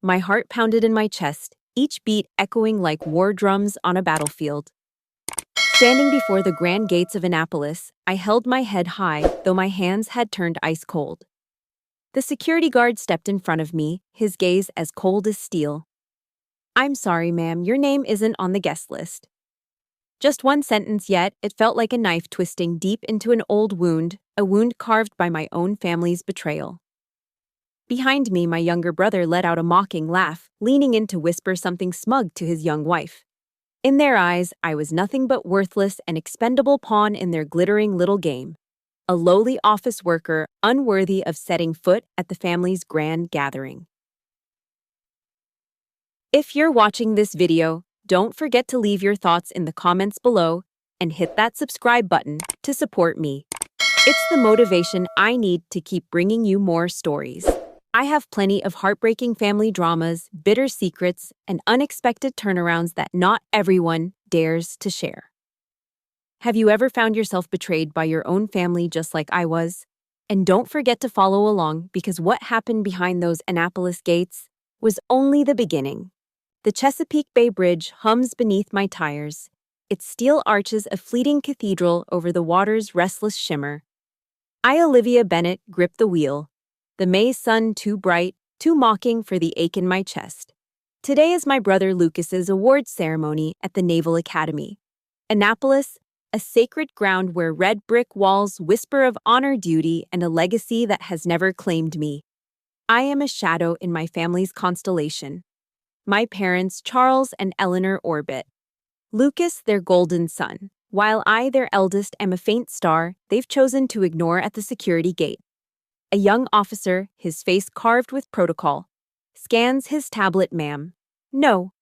My heart pounded in my chest, each beat echoing like war drums on a battlefield. Standing before the grand gates of Annapolis, I held my head high, though my hands had turned ice cold. The security guard stepped in front of me, his gaze as cold as steel. "I'm sorry, ma'am, your name isn't on the guest list." Just one sentence, yet it felt like a knife twisting deep into an old wound, a wound carved by my own family's betrayal. Behind me, my younger brother let out a mocking laugh, leaning in to whisper something smug to his young wife. In their eyes, I was nothing but worthless and expendable pawn in their glittering little game. A lowly office worker, unworthy of setting foot at the family's grand gathering. If you're watching this video, don't forget to leave your thoughts in the comments below and hit that subscribe button to support me. It's the motivation I need to keep bringing you more stories. I have plenty of heartbreaking family dramas, bitter secrets, and unexpected turnarounds that not everyone dares to share. Have you ever found yourself betrayed by your own family just like I was? And don't forget to follow along, because what happened behind those Annapolis gates was only the beginning. The Chesapeake Bay Bridge hums beneath my tires, its steel arches a fleeting cathedral over the water's restless shimmer. I, Olivia Bennett, grip the wheel, the May sun too bright, too mocking for the ache in my chest. Today is my brother Lucas's awards ceremony at the Naval Academy. Annapolis, a sacred ground where red brick walls whisper of honor, duty, and a legacy that has never claimed me. I am a shadow in my family's constellation. My parents, Charles and Eleanor, orbit. Lucas, their golden sun, while I, their eldest, am a faint star they've chosen to ignore at the security gate. A young officer, his face carved with protocol, scans his tablet. "Ma'am." "No."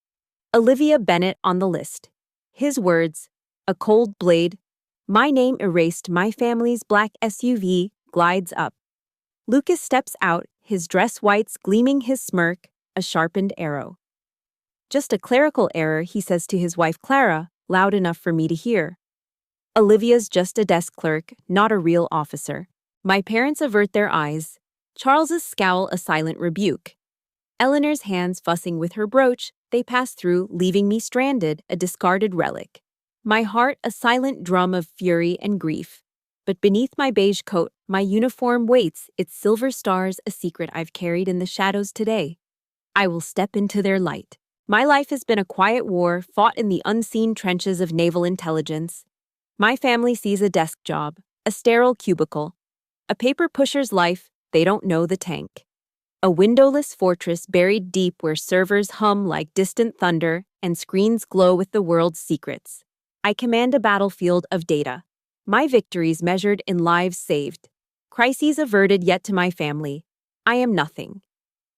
Olivia Bennett on the list. His words, a cold blade. My name erased. My family's black SUV glides up. Lucas steps out, his dress whites gleaming, his smirk, a sharpened arrow. "Just a clerical error," he says to his wife Clara, loud enough for me to hear. Olivia's just a desk clerk, not a real officer. My parents avert their eyes. Charles's scowl a silent rebuke. Eleanor's hands fussing with her brooch, they pass through, leaving me stranded, a discarded relic. My heart a silent drum of fury and grief. But beneath my beige coat, my uniform waits, its silver stars a secret I've carried in the shadows today. I will step into their light. My life has been a quiet war fought in the unseen trenches of naval intelligence. My family sees a desk job, a sterile cubicle, a paper pusher's life. They don't know the tank. A windowless fortress buried deep where servers hum like distant thunder and screens glow with the world's secrets. I command a battlefield of data. My victories measured in lives saved. Crises averted, yet to my family, I am nothing.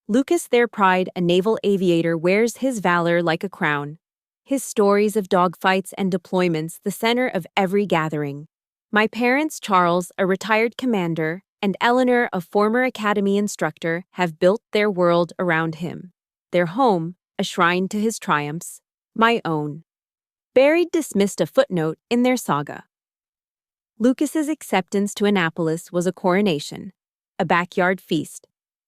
Lucas, their pride, a naval aviator, wears his valor like a crown. His stories of dogfights and deployments the center of every gathering. My parents, Charles, a retired commander, and Eleanor, a former academy instructor, have built their world around him. Their home, a shrine to his triumphs. My own. Buried, dismissed, a footnote in their saga. Lucas's acceptance to Annapolis was a coronation, a backyard feast,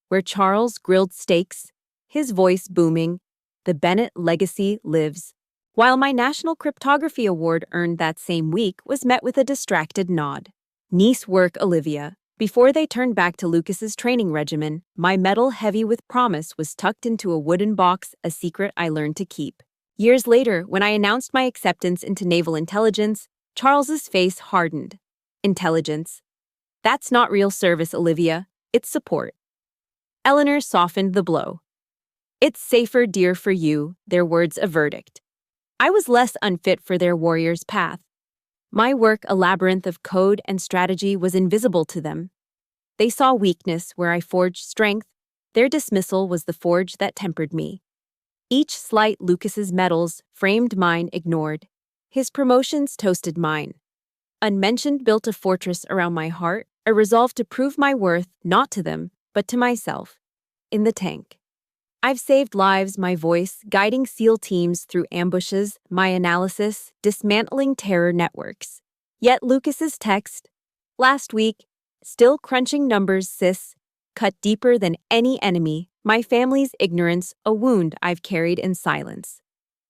where Charles grilled steaks, his voice booming. The Bennett legacy lives. While my National Cryptography Award, earned that same week, was met with a distracted nod. Nice work, Olivia. Before they turned back to Lucas's training regimen, my medal, heavy with promise, was tucked into a wooden box, a secret I learned to keep. Years later, when I announced my acceptance into naval intelligence, Charles's face hardened. Intelligence. That's not real service, Olivia. It's support. Eleanor softened the blow. It's safer, dear, for you, their words a verdict. I was less unfit for their warrior's path. My work, a labyrinth of code and strategy, was invisible to them. They saw weakness where I forged strength. Their dismissal was the forge that tempered me. Each slight, Lucas's medals, framed mine, ignored. His promotions toasted mine. Unmentioned, built a fortress around my heart, a resolve to prove my worth, not to them, but to myself. In the tank. I've saved lives, my voice, guiding SEAL teams through ambushes, my analysis, dismantling terror networks. Yet Lucas's text, last week, still crunching numbers, sis, cut deeper than any enemy, My family's ignorance, a wound I've carried in silence.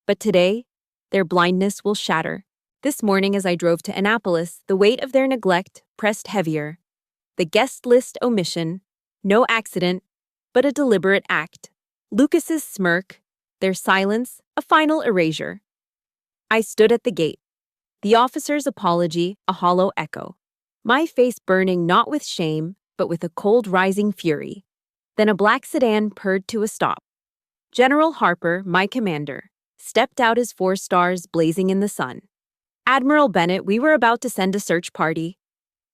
But today, their blindness will shatter. This morning as I drove to Annapolis, the weight of their neglect pressed heavier. The guest list omission, no accident, but a deliberate act. Lucas's smirk, their silence, a final erasure. I stood at the gate. The officer's apology, a hollow echo. My face burning not with shame, but with a cold rising fury. Then a black sedan purred to a stop. General Harper, my commander, stepped out as 4 stars blazing in the sun. Admiral Bennett, we were about to send a search party.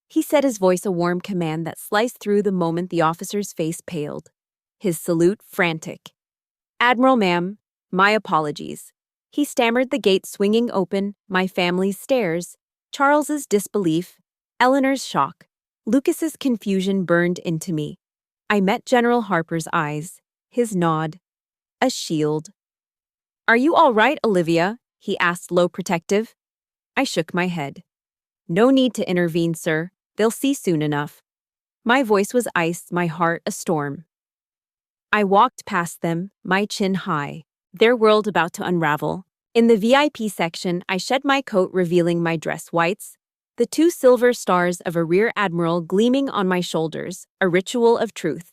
He said, his voice a warm command that sliced through the moment the officer's face paled. His salute frantic. Admiral, ma'am, my apologies. He stammered, the gate swinging open, my family's stares, Charles's disbelief, Eleanor's shock. Lucas's confusion burned into me. I met General Harper's eyes, his nod. A shield. Are you all right, Olivia? He asked, low protective. I shook my head. No need to intervene, sir. They'll see soon enough. My voice was ice, my heart a storm. I walked past them, my chin high, their world about to unravel. In the VIP section, I shed my coat, revealing my dress whites, the 2 silver stars of a rear admiral gleaming on my shoulders, a ritual of truth.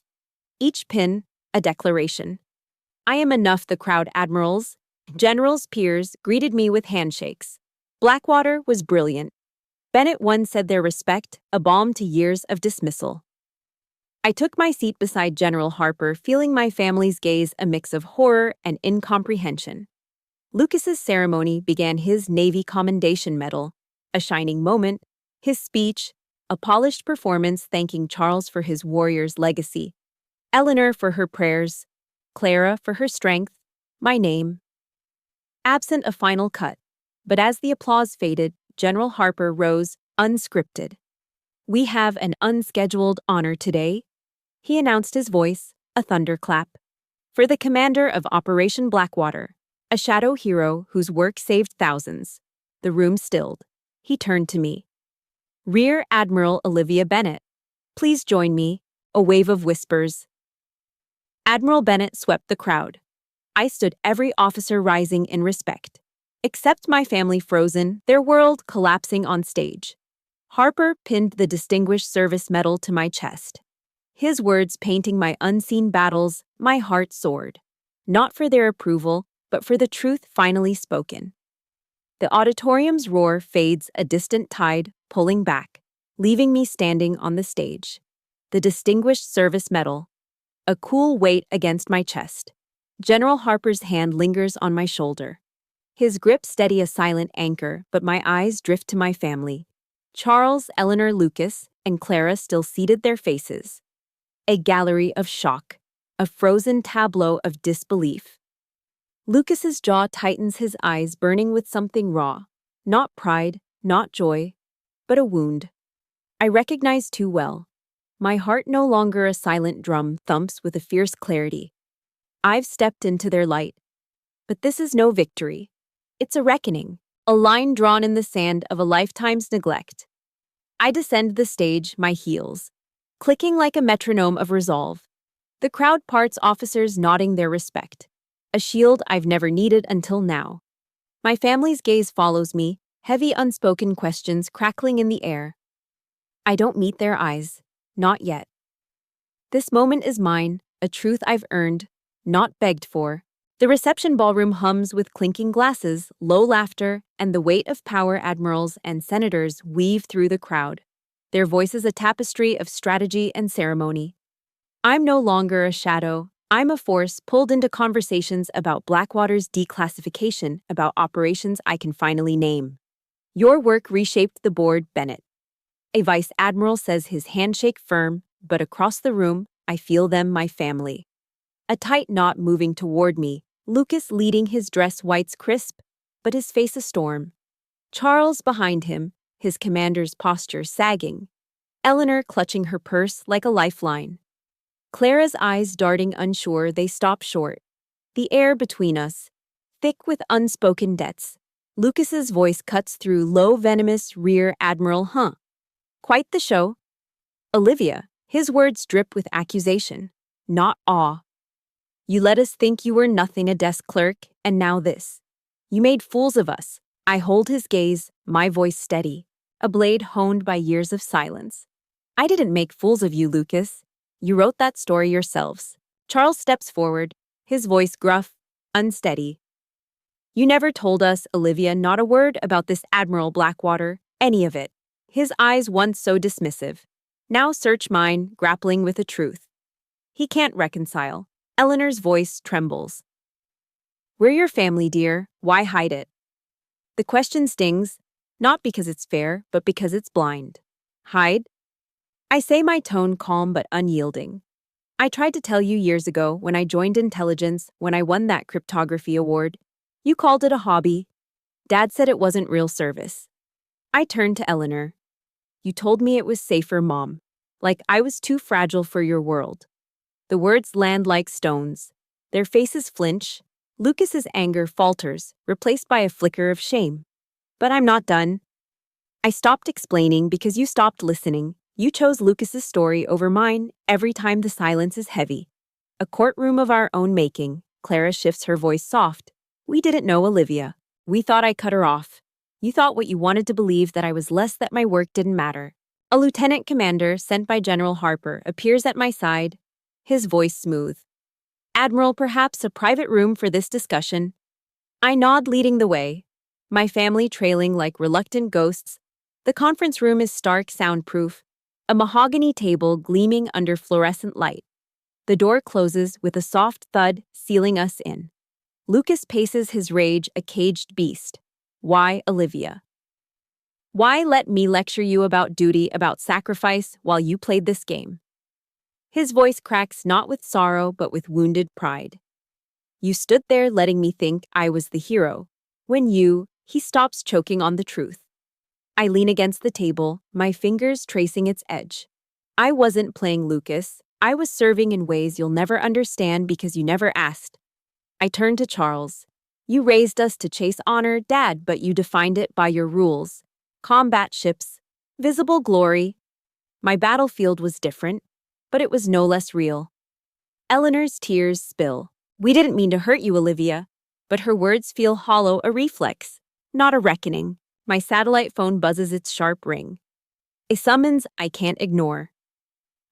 Each pin, a declaration. I am enough, the crowd admirals, generals, peers greeted me with handshakes. Blackwater was brilliant. Bennett won, said their respect, a balm to years of dismissal. I took my seat beside General Harper, feeling my family's gaze a mix of horror and incomprehension. Lucas's ceremony began, his Navy Commendation Medal, a shining moment, his speech, a polished performance thanking Charles for his warrior's legacy, Eleanor for her prayers, Clara for her strength, my name. Absent a final cut, but as the applause faded, General Harper rose, unscripted. We have an unscheduled honor today, he announced, his voice a thunderclap. For the commander of Operation Blackwater, a shadow hero whose work saved thousands. The room stilled. He turned to me. Rear Admiral Olivia Bennett. Please join me. A wave of whispers. Admiral Bennett swept the crowd. I stood, every officer rising in respect. Except my family frozen, their world collapsing on stage. Harper pinned the Distinguished Service Medal to my chest. His words painting my unseen battles, my heart soared. Not for their approval, but for the truth finally spoken. The auditorium's roar fades, a distant tide pulling back, leaving me standing on the stage. The Distinguished Service Medal, a cool weight against my chest. General Harper's hand lingers on my shoulder. His grip steady, a silent anchor, but my eyes drift to my family. Charles, Eleanor, Lucas, and Clara still seated, their faces. A gallery of shock, a frozen tableau of disbelief. Lucas's jaw tightens, his eyes burning with something raw. Not pride, not joy, but a wound. I recognize too well. My heart, no longer a silent drum, thumps with a fierce clarity. I've stepped into their light. But this is no victory. It's a reckoning, a line drawn in the sand of a lifetime's neglect. I descend the stage, my heels clicking like a metronome of resolve. The crowd parts, officers nodding their respect. A shield I've never needed until now. My family's gaze follows me, heavy unspoken questions crackling in the air. I don't meet their eyes, not yet. This moment is mine, a truth I've earned, not begged for. The reception ballroom hums with clinking glasses, low laughter, and the weight of power. Admirals and senators weave through the crowd, their voices a tapestry of strategy and ceremony. I'm no longer a shadow. I'm a force pulled into conversations about Blackwater's declassification, about operations I can finally name. Your work reshaped the board, Bennett. A vice admiral says, his handshake firm, but across the room, I feel them, my family. A tight knot moving toward me, Lucas leading, his dress whites crisp, but his face a storm. Charles behind him, his commander's posture sagging. Eleanor clutching her purse like a lifeline. Clara's eyes darting unsure, they stop short. The air between us, thick with unspoken debts. Lucas's voice cuts through, low, venomous, Rear Admiral, huh? Quite the show. Olivia, his words drip with accusation, not awe. You let us think you were nothing, a desk clerk, and now this. You made fools of us. I hold his gaze, my voice steady, a blade honed by years of silence. I didn't make fools of you, Lucas. You wrote that story yourselves. Charles steps forward, his voice gruff, unsteady. You never told us, Olivia, not a word about this Admiral Blackwater, any of it. His eyes once so dismissive. Now search mine, grappling with the truth. He can't reconcile. Eleanor's voice trembles. We're your family, dear. Why hide it? The question stings, not because it's fair, but because it's blind. Hide? I say, my tone calm but unyielding. I tried to tell you years ago when I joined intelligence, when I won that cryptography award. You called it a hobby. Dad said it wasn't real service. I turned to Eleanor. You told me it was safer, Mom. Like I was too fragile for your world. The words land like stones. Their faces flinch. Lucas's anger falters, replaced by a flicker of shame. But I'm not done. I stopped explaining because you stopped listening. You chose Lucas's story over mine every time the silence is heavy. A courtroom of our own making. Clara shifts her voice soft. We didn't know Olivia. We thought I cut her off. You thought what you wanted to believe, that I was less, that my work didn't matter. A lieutenant commander sent by General Harper appears at my side, his voice smooth. Admiral, perhaps a private room for this discussion. I nod, leading the way, my family trailing like reluctant ghosts. The conference room is stark, soundproof, a mahogany table gleaming under fluorescent light. The door closes with a soft thud, sealing us in. Lucas paces, his rage a caged beast. Why, Olivia? Why let me lecture you about duty, about sacrifice, while you played this game? His voice cracks, not with sorrow, but with wounded pride. You stood there letting me think I was the hero. When he stops, choking on the truth. I lean against the table, my fingers tracing its edge. I wasn't playing Lucas. I was serving in ways you'll never understand because you never asked. I turn to Charles. You raised us to chase honor, Dad, but you defined it by your rules. Combat ships, visible glory. My battlefield was different, but it was no less real. Eleanor's tears spill. We didn't mean to hurt you, Olivia. But her words feel hollow, a reflex, not a reckoning. My satellite phone buzzes its sharp ring. A summons I can't ignore.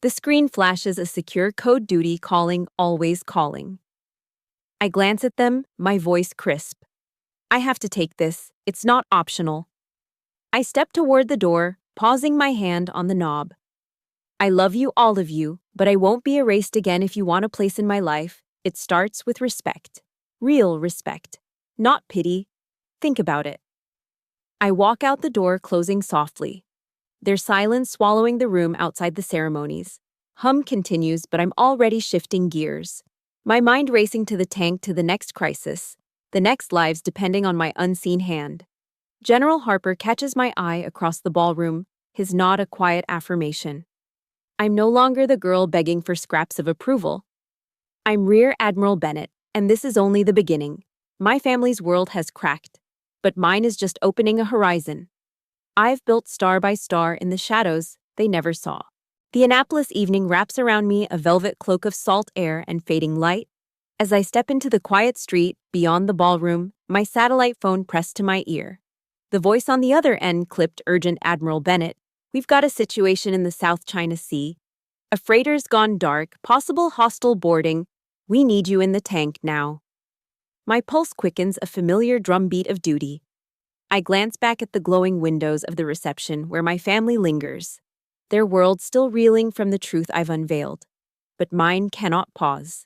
The screen flashes a secure code: duty calling, always calling. I glance at them, my voice crisp. I have to take this. It's not optional. I step toward the door, pausing, my hand on the knob. I love you, all of you, but I won't be erased again. If you want a place in my life, it starts with respect. Real respect. Not pity. Think about it. I walk out the door, closing softly. There's silence swallowing the room outside the ceremonies. Hum continues, but I'm already shifting gears. My mind racing to the tank, to the next crisis, the next lives depending on my unseen hand. General Harper catches my eye across the ballroom, his nod a quiet affirmation. I'm no longer the girl begging for scraps of approval. I'm Rear Admiral Bennett, and this is only the beginning. My family's world has cracked, but mine is just opening a horizon. I've built star by star in the shadows they never saw. The Annapolis evening wraps around me, a velvet cloak of salt air and fading light. As I step into the quiet street beyond the ballroom, my satellite phone pressed to my ear. The voice on the other end clipped, urgent, Admiral Bennett. We've got a situation in the South China Sea. A freighter's gone dark, possible hostile boarding. We need you in the tank now. My pulse quickens, a familiar drumbeat of duty. I glance back at the glowing windows of the reception where my family lingers, their world still reeling from the truth I've unveiled. But mine cannot pause.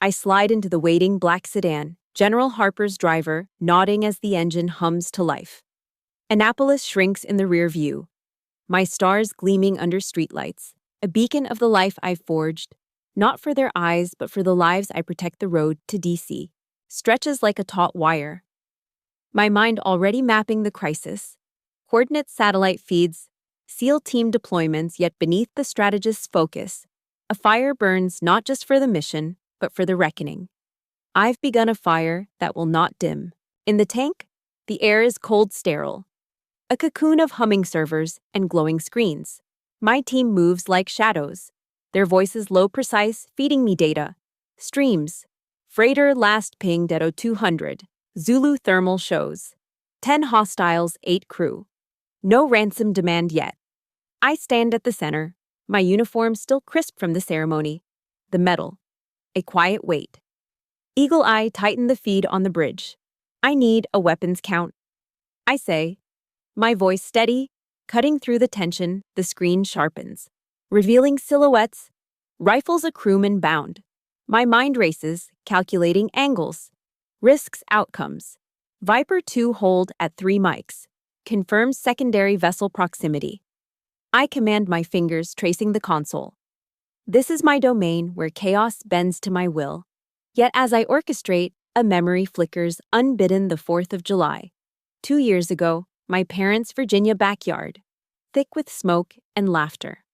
I slide into the waiting black sedan, General Harper's driver, nodding as the engine hums to life. Annapolis shrinks in the rear view, my stars gleaming under streetlights, a beacon of the life I've forged, not for their eyes, but for the lives I protect. The road to DC stretches like a taut wire. My mind already mapping the crisis. Coordinate satellite feeds, SEAL team deployments, yet beneath the strategist's focus, a fire burns not just for the mission, but for the reckoning. I've begun a fire that will not dim. In the tank, the air is cold, sterile. A cocoon of humming servers and glowing screens. My team moves like shadows, their voices low, precise, feeding me data. Streams. Freighter last pinged at 0200. Zulu thermal shows. 10 hostiles, 8 crew. No ransom demand yet. I stand at the center, my uniform still crisp from the ceremony. The medal. A quiet wait. Eagle Eye tighten the feed on the bridge. I need a weapons count. I say, my voice steady, cutting through the tension, the screen sharpens. Revealing silhouettes, rifles a crewman bound. My mind races, calculating angles. Risks outcomes. Viper 2 hold at 3 mics. Confirms secondary vessel proximity. I command my fingers tracing the console. This is my domain where chaos bends to my will. Yet as I orchestrate, a memory flickers unbidden the 4th of July. 2 years ago, my parents' Virginia backyard. Thick with smoke and laughter.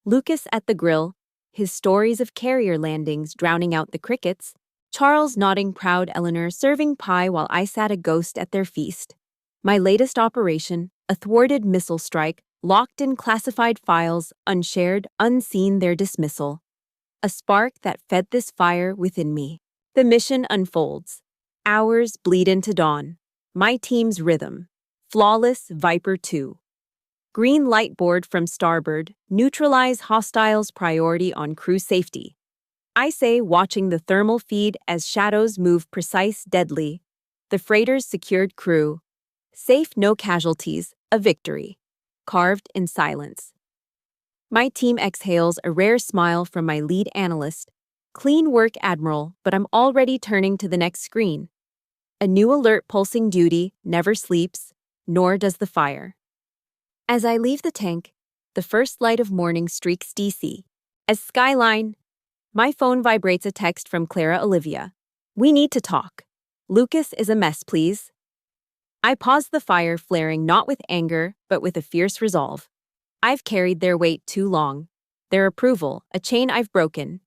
Lucas at the grill, his stories of carrier landings drowning out the crickets. Charles nodding proud, Eleanor serving pie while I sat a ghost at their feast. My latest operation, a thwarted missile strike, locked in classified files, unshared, unseen their dismissal. A spark that fed this fire within me. The mission unfolds. Hours bleed into dawn. My team's rhythm. Flawless Viper 2. Green light board from starboard, neutralize hostiles priority on crew safety. I say, watching the thermal feed as shadows move precise, deadly. The freighter's secured crew. Safe, no casualties, a victory. Carved in silence. My team exhales a rare smile from my lead analyst. Clean work, Admiral, but I'm already turning to the next screen. A new alert pulsing duty never sleeps, nor does the fire. As I leave the tank, the first light of morning streaks DC. As skyline, my phone vibrates a text from Clara Olivia. We need to talk. Lucas is a mess, please. I pause the fire, flaring not with anger, but with a fierce resolve. I've carried their weight too long. Their approval, a chain I've broken.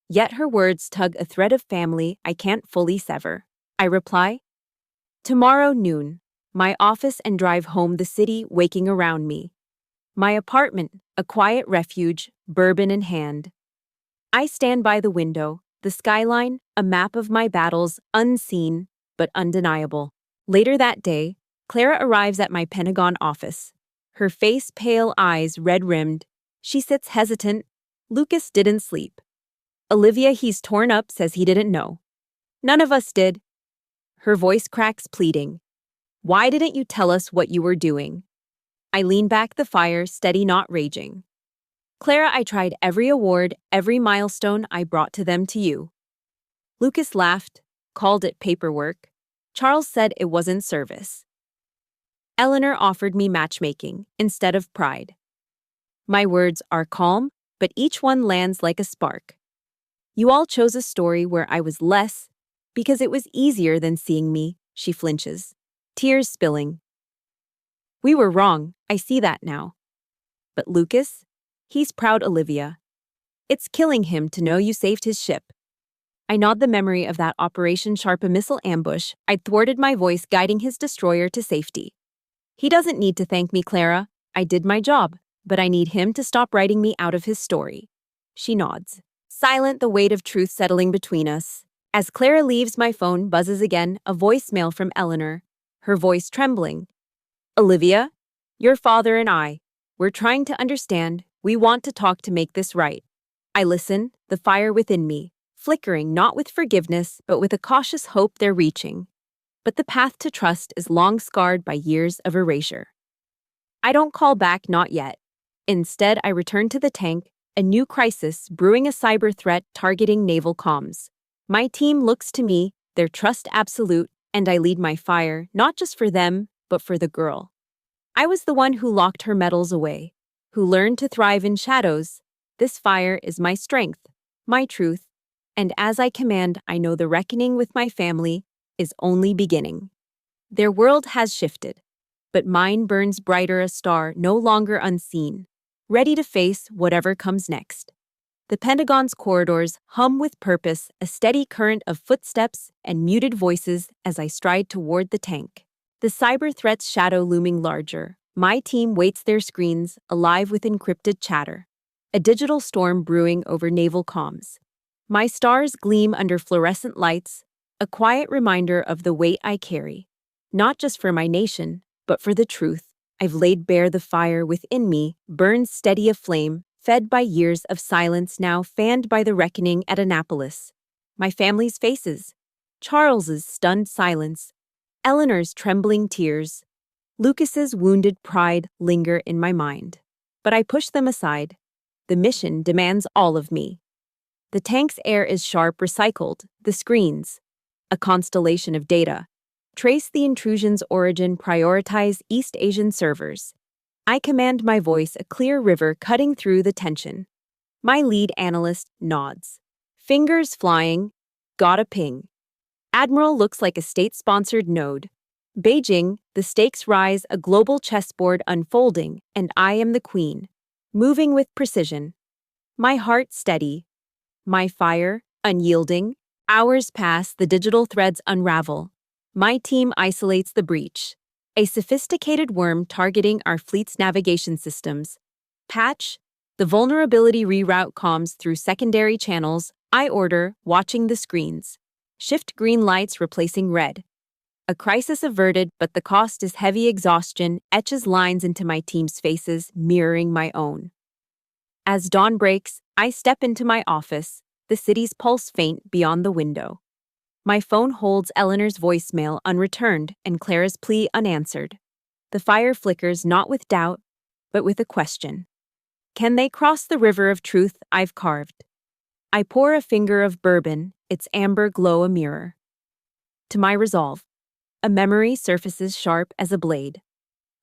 Yet her words tug a thread of family I can't fully sever. I reply, tomorrow noon. My office and drive home, the city waking around me. My apartment, a quiet refuge, bourbon in hand. I stand by the window, the skyline, a map of my battles, unseen, but undeniable. Later that day, Clara arrives at my Pentagon office. Her face pale, eyes red-rimmed. She sits hesitant. Lucas didn't sleep. Olivia, he's torn up, says he didn't know. None of us did. Her voice cracks, pleading. Why didn't you tell us what you were doing? I lean back, the fire steady, not raging. Clara, I tried every award, every milestone I brought to them to you. Lucas laughed, called it paperwork. Charles said it wasn't service. Eleanor offered me matchmaking instead of pride. My words are calm, but each one lands like a spark. You all chose a story where I was less because it was easier than seeing me, she flinches. Tears spilling. We were wrong, I see that now. But Lucas? He's proud, Olivia. It's killing him to know you saved his ship. I nod, the memory of that Operation Sharp, a missile ambush. I'd thwarted, my voice guiding his destroyer to safety. He doesn't need to thank me, Clara. I did my job, but I need him to stop writing me out of his story. She nods. Silent, the weight of truth settling between us. As Clara leaves, my phone buzzes again, a voicemail from Eleanor. Her voice trembling. Olivia, your father and I, we're trying to understand. We want to talk to make this right. I listen, the fire within me, flickering not with forgiveness, but with a cautious hope they're reaching. But the path to trust is long scarred by years of erasure. I don't call back, not yet. Instead, I return to the tank, a new crisis brewing, a cyber threat targeting naval comms. My team looks to me, their trust absolute, and I lead my fire, not just for them, but for the girl. I was the one who locked her medals away, who learned to thrive in shadows. This fire is my strength, my truth, and as I command, I know the reckoning with my family is only beginning. Their world has shifted, but mine burns brighter, a star no longer unseen, ready to face whatever comes next. The Pentagon's corridors hum with purpose, a steady current of footsteps and muted voices as I stride toward the tank. The cyber threat's shadow looming larger. My team waits, their screens alive with encrypted chatter. A digital storm brewing over naval comms. My stars gleam under fluorescent lights, a quiet reminder of the weight I carry. Not just for my nation, but for the truth. I've laid bare the fire within me, burns steady aflame, fed by years of silence now fanned by the reckoning at Annapolis. My family's faces, Charles's stunned silence, Eleanor's trembling tears, Lucas's wounded pride linger in my mind. But I push them aside. The mission demands all of me. The tank's air is sharp, recycled, the screens, a constellation of data. Trace the intrusion's origin, prioritize East Asian servers. I command my voice, a clear river cutting through the tension. My lead analyst nods. Fingers flying. Got a ping. Admiral looks like a state-sponsored node. Beijing, the stakes rise, a global chessboard unfolding, and I am the queen. Moving with precision. My heart steady. My fire unyielding. Hours pass, the digital threads unravel. My team isolates the breach. A sophisticated worm targeting our fleet's navigation systems. Patch, the vulnerability reroute comms through secondary channels. I order, watching the screens. Shift green lights replacing red. A crisis averted, but the cost is heavy. Exhaustion etches lines into my team's faces, mirroring my own. As dawn breaks, I step into my office, the city's pulse faint beyond the window. My phone holds Eleanor's voicemail unreturned and Clara's plea unanswered. The fire flickers not with doubt, but with a question. Can they cross the river of truth I've carved? I pour a finger of bourbon, its amber glow a mirror. To my resolve, a memory surfaces sharp as a blade.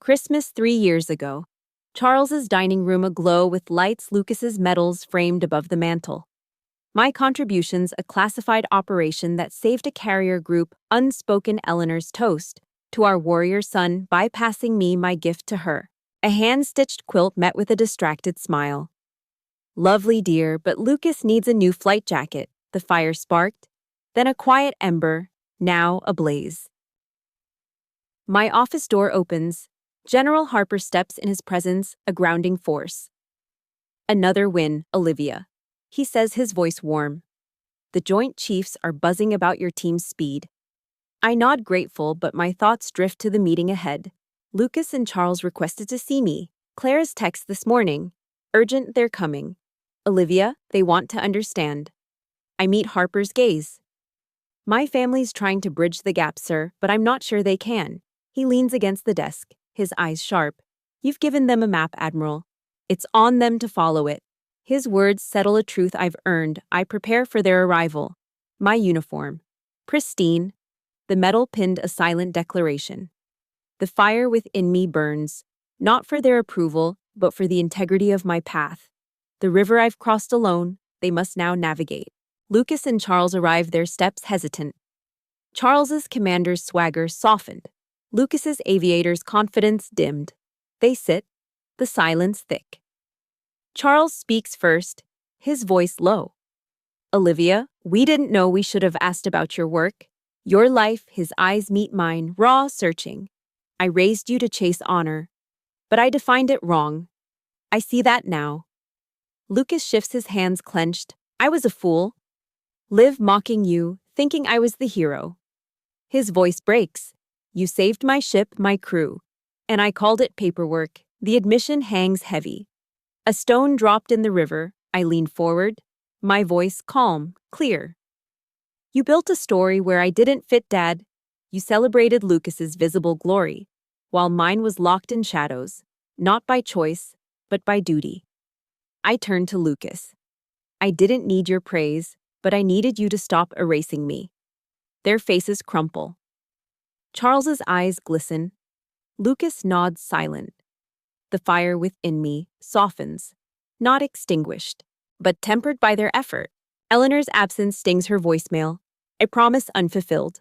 Christmas 3 years ago. Charles's dining room aglow with lights, Lucas's medals framed above the mantel. My contributions, a classified operation that saved a carrier group, unspoken Eleanor's toast, to our warrior son, bypassing me, my gift to her. A hand-stitched quilt met with a distracted smile. Lovely dear, but Lucas needs a new flight jacket. The fire sparked, then a quiet ember, now ablaze. My office door opens. General Harper steps in his presence, a grounding force. Another win, Olivia. He says, his voice warm. The Joint Chiefs are buzzing about your team's speed. I nod grateful, but my thoughts drift to the meeting ahead. Lucas and Charles requested to see me. Clara's text this morning. Urgent, they're coming. Olivia, they want to understand. I meet Harper's gaze. My family's trying to bridge the gap, sir, but I'm not sure they can. He leans against the desk, his eyes sharp. You've given them a map, Admiral. It's on them to follow it. His words settle a truth I've earned. I prepare for their arrival. My uniform. Pristine. The metal pinned a silent declaration. The fire within me burns, not for their approval, but for the integrity of my path. The river I've crossed alone, they must now navigate. Lucas and Charles arrive, their steps hesitant. Charles's commander's swagger softened. Lucas's aviator's confidence dimmed. They sit, the silence thick. Charles speaks first, his voice low. Olivia, we didn't know we should have asked about your work. Your life, his eyes meet mine, raw, searching. I raised you to chase honor, but I defined it wrong. I see that now. Lucas shifts, his hands clenched. I was a fool. Live mocking you, thinking I was the hero. His voice breaks. You saved my ship, my crew. And I called it paperwork. The admission hangs heavy. A stone dropped in the river. I lean forward, my voice calm, clear. You built a story where I didn't fit, Dad. You celebrated Lucas's visible glory, while mine was locked in shadows, not by choice, but by duty. I turned to Lucas. I didn't need your praise, but I needed you to stop erasing me. Their faces crumple. Charles's eyes glisten. Lucas nods silent. The fire within me softens, not extinguished, but tempered by their effort. Eleanor's absence stings her voicemail. A promise unfulfilled.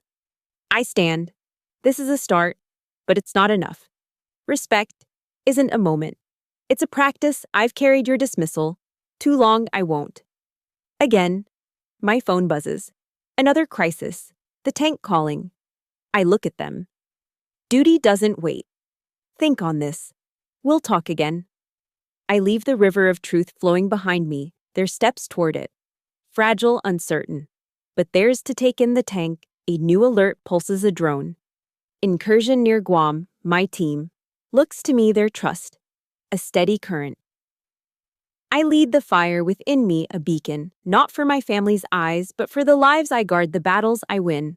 I stand. This is a start, but it's not enough. Respect isn't a moment. It's a practice. I've carried your dismissal. Too long, I won't. Again, my phone buzzes. Another crisis. The tank calling. I look at them. Duty doesn't wait. Think on this. We'll talk again. I leave the river of truth flowing behind me, their steps toward it. fragile, uncertain. But there's to take in the tank, a new alert pulses a drone. Incursion near Guam, my team. Looks to me their trust. A steady current. I lead the fire within me, a beacon, not for my family's eyes, but for the lives I guard, the battles I win.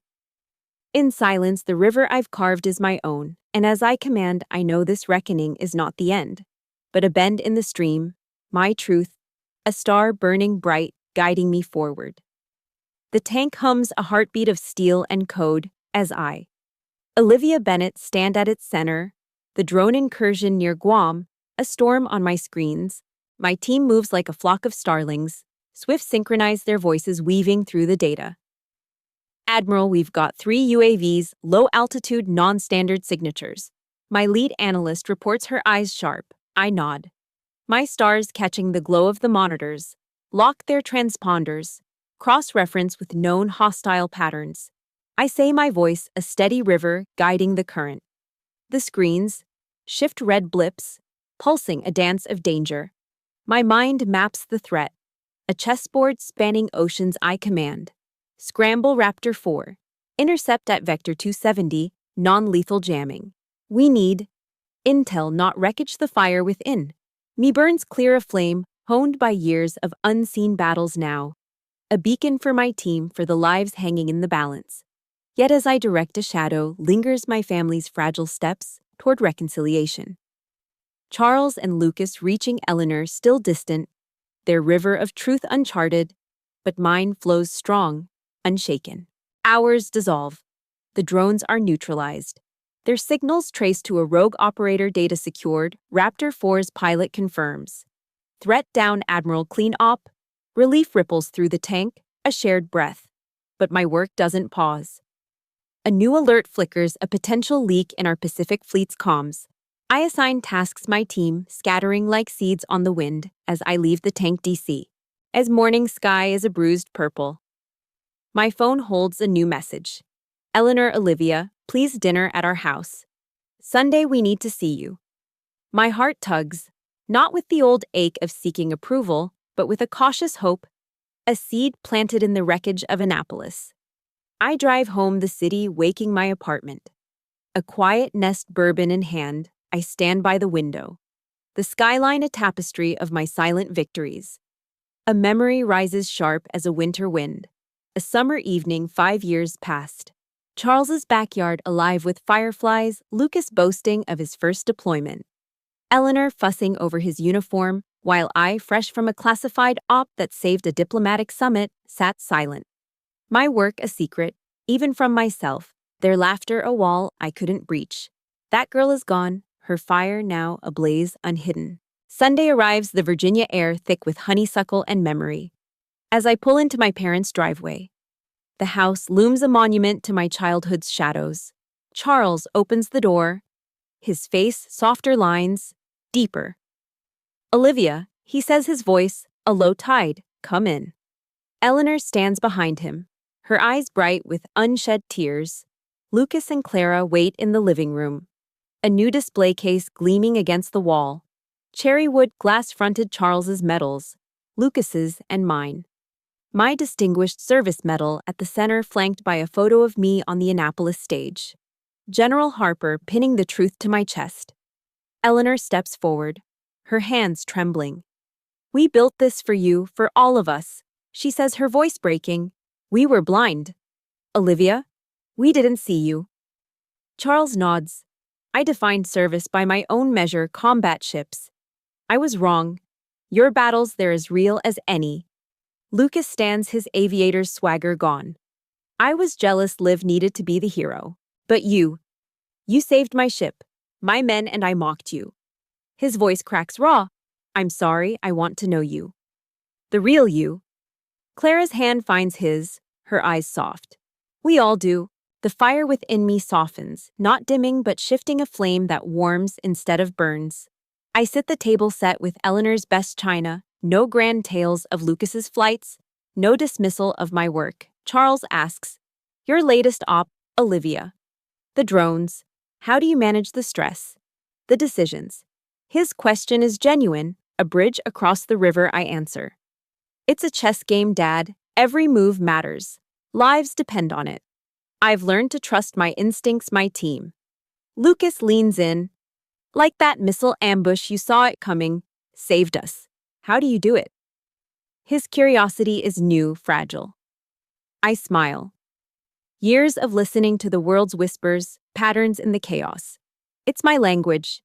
In silence, the river I've carved is my own, and as I command, I know this reckoning is not the end, but a bend in the stream, my truth, a star burning bright, guiding me forward. The tank hums a heartbeat of steel and code, as I, Olivia Bennett, stand at its center, the drone incursion near Guam, a storm on my screens. My team moves like a flock of starlings, swift synchronize their voices weaving through the data. Admiral, we've got 3 UAVs, low-altitude, non-standard signatures. My lead analyst reports, her eyes sharp. I nod. My stars, catching the glow of the monitors, lock their transponders, cross-reference with known hostile patterns. I say, my voice, a steady river guiding the current. The screens, shift red blips, pulsing a dance of danger. My mind maps the threat, a chessboard spanning oceans I command. Scramble Raptor 4. Intercept at Vector 270, non-lethal jamming. We need intel, not wreckage, the fire within. Me burns clear, a flame, honed by years of unseen battles now. A beacon for my team, for the lives hanging in the balance. Yet as I direct, a shadow lingers my family's fragile steps toward reconciliation. Charles and Lucas reaching Eleanor, still distant, their river of truth uncharted, but mine flows strong, unshaken. Hours dissolve. The drones are neutralized. Their signals traced to a rogue operator, data secured, Raptor 4's pilot confirms. Threat down, Admiral, clean op. Relief ripples through the tank, a shared breath. But my work doesn't pause. A new alert flickers, a potential leak in our Pacific Fleet's comms. I assign tasks, my team, scattering like seeds on the wind as I leave the tank DC. As morning sky is a bruised purple. My phone holds a new message. Eleanor, Olivia, please dinner at our house. Sunday, we need to see you. My heart tugs, not with the old ache of seeking approval, but with a cautious hope, a seed planted in the wreckage of Annapolis. I drive home, the city waking my apartment. A quiet nest, bourbon in hand, I stand by the window. The skyline, a tapestry of my silent victories. A memory rises sharp as a winter wind. A summer evening, 5 years past. Charles's backyard alive with fireflies, Lucas boasting of his first deployment. Eleanor fussing over his uniform, while I, fresh from a classified op that saved a diplomatic summit, sat silent. My work a secret, even from myself, their laughter a wall I couldn't breach. That girl is gone, her fire now ablaze unhidden. Sunday arrives, the Virginia air thick with honeysuckle and memory. As I pull into my parents' driveway, the house looms a monument to my childhood's shadows. Charles opens the door, his face softer lines, deeper. Olivia, he says, his voice a low tide, come in. Eleanor stands behind him, her eyes bright with unshed tears. Lucas and Clara wait in the living room. A new display case gleaming against the wall. Cherrywood glass-fronted, Charles's medals, Lucas's and mine. My Distinguished Service Medal at the center, flanked by a photo of me on the Annapolis stage. General Harper pinning the truth to my chest. Eleanor steps forward, her hands trembling. We built this for you, for all of us, she says, her voice breaking. We were blind. Olivia, we didn't see you. Charles nods. I defined service by my own measure, combat ships. I was wrong. Your battles, they're as real as any. Lucas stands, his aviator's swagger gone. I was jealous, Liv needed to be the hero. But you saved my ship, my men, and I mocked you. His voice cracks raw. I'm sorry, I want to know you. The real you. Clara's hand finds his, her eyes soft. We all do. The fire within me softens, not dimming but shifting, a flame that warms instead of burns. I sit the table set with Eleanor's best china, no grand tales of Lucas's flights, no dismissal of my work. Charles asks, your latest op, Olivia. The drones. How do you manage the stress? The decisions. His question is genuine, a bridge across the river, I answer. It's a chess game, Dad. Every move matters. Lives depend on it. I've learned to trust my instincts, my team. Lucas leans in. Like that missile ambush, you saw it coming, saved us. How do you do it? His curiosity is new, fragile. I smile. Years of listening to the world's whispers, patterns in the chaos. It's my language.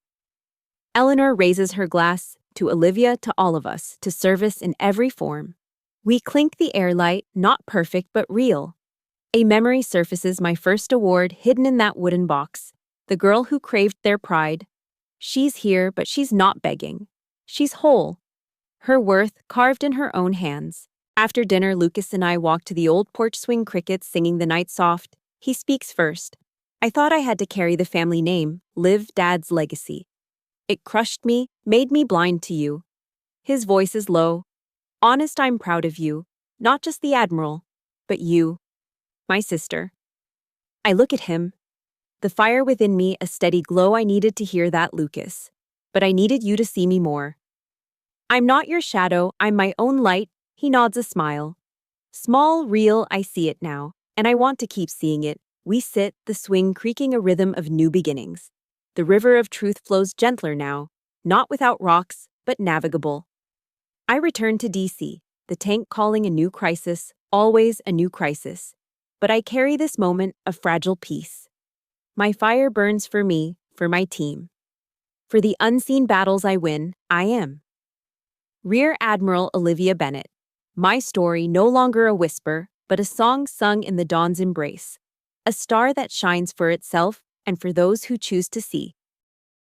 Eleanor raises her glass, to Olivia, to all of us, to service in every form. We clink the air light, not perfect but real. A memory surfaces, my first award hidden in that wooden box. The girl who craved their pride. She's here, but she's not begging. She's whole. Her worth carved in her own hands. After dinner, Lucas and I walk to the old porch, swing crickets, singing the night soft. He speaks first. I thought I had to carry the family name, live Dad's legacy. It crushed me, made me blind to you. His voice is low. Honest, I'm proud of you. Not just the Admiral, but you, my sister. I look at him. The fire within me, a steady glow. I needed to hear that, Lucas. But I needed you to see me more. I'm not your shadow, I'm my own light. He nods, a smile. Small, real, I see it now, and I want to keep seeing it. We sit, the swing creaking, a rhythm of new beginnings. The river of truth flows gentler now, not without rocks, but navigable. I return to DC, the tank calling, a new crisis, always a new crisis. But I carry this moment of fragile peace. My fire burns for me, for my team. For the unseen battles I win, I am. Rear Admiral Olivia Bennett. My story, no longer a whisper, but a song sung in the dawn's embrace. A star that shines for itself and for those who choose to see.